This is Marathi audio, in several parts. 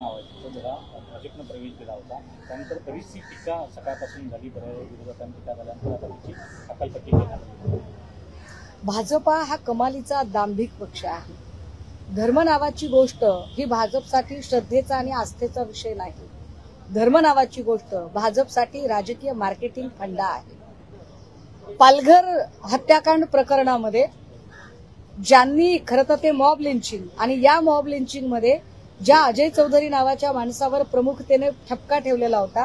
जरा भाजपनं प्रवेश केला होता, त्यानंतर बरीचशी टीका सकाळपासून झाली. विरोधकांनी टीका झाल्यानंतर आता त्याची हकालपट्टी करण्यात आली. भाजपा हा कमालीचा दांभिक पक्ष आहे. धर्म नावाची गोष्ट ही भाजपसाठी श्रद्धेचा आणि आस्थेचा विषय नाही. धर्म नावाची गोष्ट भाजपसाठी राजकीय मार्केटिंग फंडा आहे. पालघर हत्याकांड प्रकरणामध्ये ज्यांनी खरं तर ते मॉब लिंचिंग आणि या मॉब लिंचिंग मध्ये ज्या अजय चौधरी नावाच्या माणसावर प्रमुखतेने ठपका ठेवलेला होता,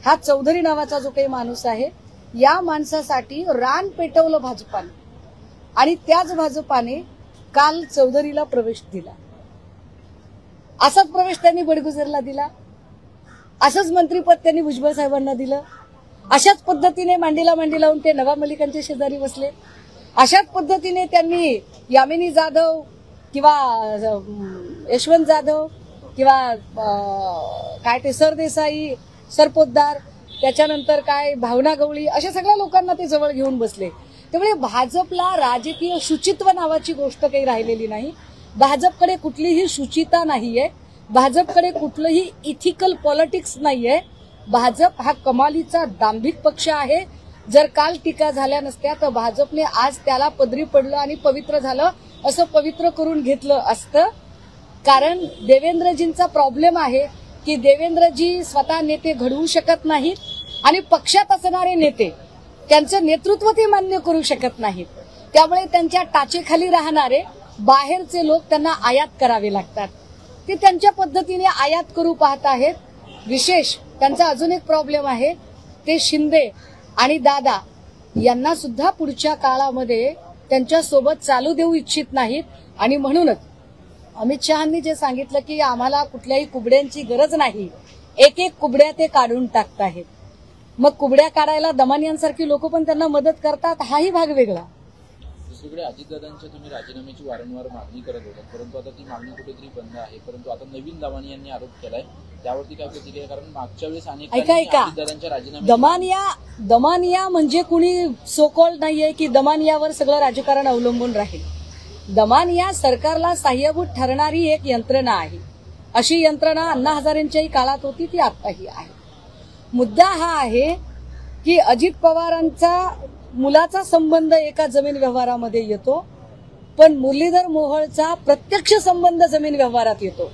हा चौधरी नावाचा जो काही माणूस आहे, या माणसासाठी रान पेटवलं भाजपाने आणि त्याच भाजपाने काल चौधरीला प्रवेश दिला. असाच प्रवेश त्यांनी बडगुजरला दिला, असंच मंत्रीपद त्यांनी भुजबळ साहेबांना दिलं. अशाच पद्धतीने मांडीला मांडी लावून ते नवाब मलिकांच्या शेजारी बसले. अशाच पद्धतीने त्यांनी यामिनी जाधव किंवा यशवंत जाधव किंवा काय ते सरदेसाई, सरपोतदार, त्याच्यानंतर काय भावना गवळी, अशा सगळ्या लोकांना ते जवळ घेऊन बसले. त्यामुळे भाजपला राजकीय शुचित्व नावाची गोष्ट काही राहिलेली नाही. भाजपकडे कुठलीही शुचिता नाहीये. भाजपकडे कुठलंही इथिकल पॉलिटिक्स नाहीये. भाजप हा कमालीचा दांभिक पक्ष आहे. जर काल टीका झाल्या नसत्या तर भाजपने आज त्याला पदरी पडलं आणि पवित्र झालं असं पवित्र करून घेतलं असतं. कारण देवेंद्रजींचा प्रॉब्लेम आहे की देवेंद्रजी स्वतः नेते घडवू शकत नाहीत आणि पक्षात असणारे नेते त्यांचं नेतृत्व ते मान्य करू शकत नाहीत. त्यामुळे त्यांच्या टाचेखाली राहणारे बाहेरचे लोक त्यांना आयात करावे लागतात. ते त्यांच्या पद्धतीने आयात करू पाहत आहेत. विशेष त्यांचा अजून एक प्रॉब्लेम आहे, ते शिंदे आणि दादा यांना सुद्धा पुढच्या काळामध्ये त्यांच्या सोबत चालू देऊ इच्छित नाहीत. आणि म्हणूनच अमित शहांनी जे सांगितलं की आम्हाला कुठल्याही कुबड्यांची गरज नाही, एक एक कुबड्या ते काढून टाकत आहेत. मग कुबड्या काढायला दमानियांसारखी लोक पण त्यांना मदत करतात, हाही भाग वेगळा. दुसरीकडे अजितदादांच्या तुम्ही राजीनाम्याची वारंवार मागणी करत होता, परंतु आता ती मागणी कुठेतरी बंद आहे. परंतु आता नवीन दमानी यांनी आरोप केलाय, त्यावरती काय प्रतिक्रिया? कारण मागच्या वेळेस अजितदादांच्या राजीनाम्या दमानिया म्हणजे कुणी सोकॉल्ड नाहीये की दमानियावर सगळं राजकारण अवलंबून राहील. दमानिया सरकारला सहाय्यभूत ठरणारी एक यंत्रणा आहे. अशी यंत्रणा अण्णा हजारेंच्याही काळात होती, ती आताही आहे. मुद्दा हा आहे की अजित पवारांचा मुलाचा संबंध एका जमीन व्यवहारामध्ये येतो, पण मुरलीधर मोहोळचा प्रत्यक्ष संबंध जमीन व्यवहारात येतो.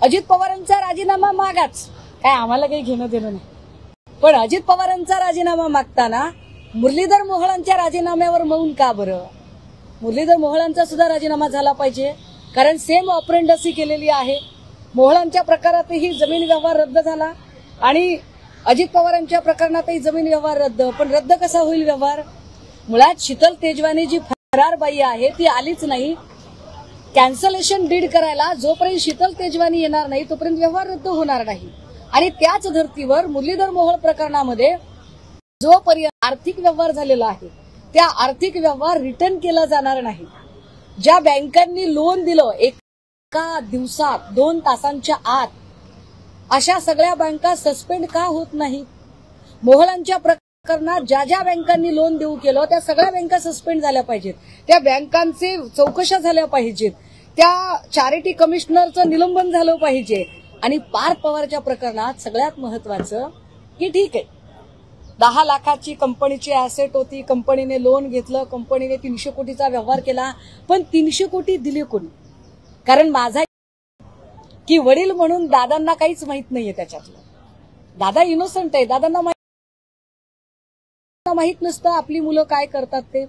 अजित पवारांचा राजीनामा मागाच, काय आम्हाला काही घेणं देणं नाही. पण अजित पवारांचा राजीनामा मागताना मुरलीधर मोहोळांच्या राजीनाम्यावर मौन का बरं? मुरलीधर मोहोळांचा सुद्धा राजीनामा झाला पाहिजे, कारण सेम ऑपरेंडसी केलेली आहे. मोहोळांच्या प्रकारातही जमीन व्यवहार रद्द झाला आणि अजित पवारांच्या प्रकरणातही जमीन व्यवहार रद्द. पण रद्द कसा होईल व्यवहार? मुळात शीतल तेजवानी जी फरार बाई आहे ती आलीच नाही. कॅन्सलेशन डीड करायला जोपर्यंत शीतल तेजवानी येणार नाही तोपर्यंत व्यवहार रद्द होणार नाही. आणि त्याच धर्तीवर मुरलीधर मोहोळ प्रकरणामध्ये जोपर्यंत आर्थिक व्यवहार झालेला आहे त्या आर्थिक व्यवहार रिटर्न केला जाणार नाही. ज्या बँकांनी लोन दिलं एका दिवसात 2 तासांच्या आत, अशा सगळ्या बँका सस्पेंड का होत नाहीत? मोहोळांच्या प्रकरणात ज्या ज्या बँकांनी लोन देऊ केलं त्या सगळ्या बँका सस्पेंड झाल्या पाहिजेत. त्या बँकांचे चौकशा झाल्या पाहिजेत. त्या चॅरिटी कमिशनरचं निलंबन झालं पाहिजे. आणि पार्थ पवारच्या प्रकरणात सगळ्यात महत्वाचं की ठीक आहे, 10 लाखाची कंपनीची ऍसेट होती, कंपनीने लोन घेतलं, कंपनीने 300 कोटीचा व्यवहार केला, पण 300 कोटी दिले कोणी? कारण माझा की वडील म्हणून दादांना काहीच माहित नाहीये त्याच्यातलं. दादा इनोसंट आहे, दादांना माहित नसतं आपली मुलं काय करतात ते.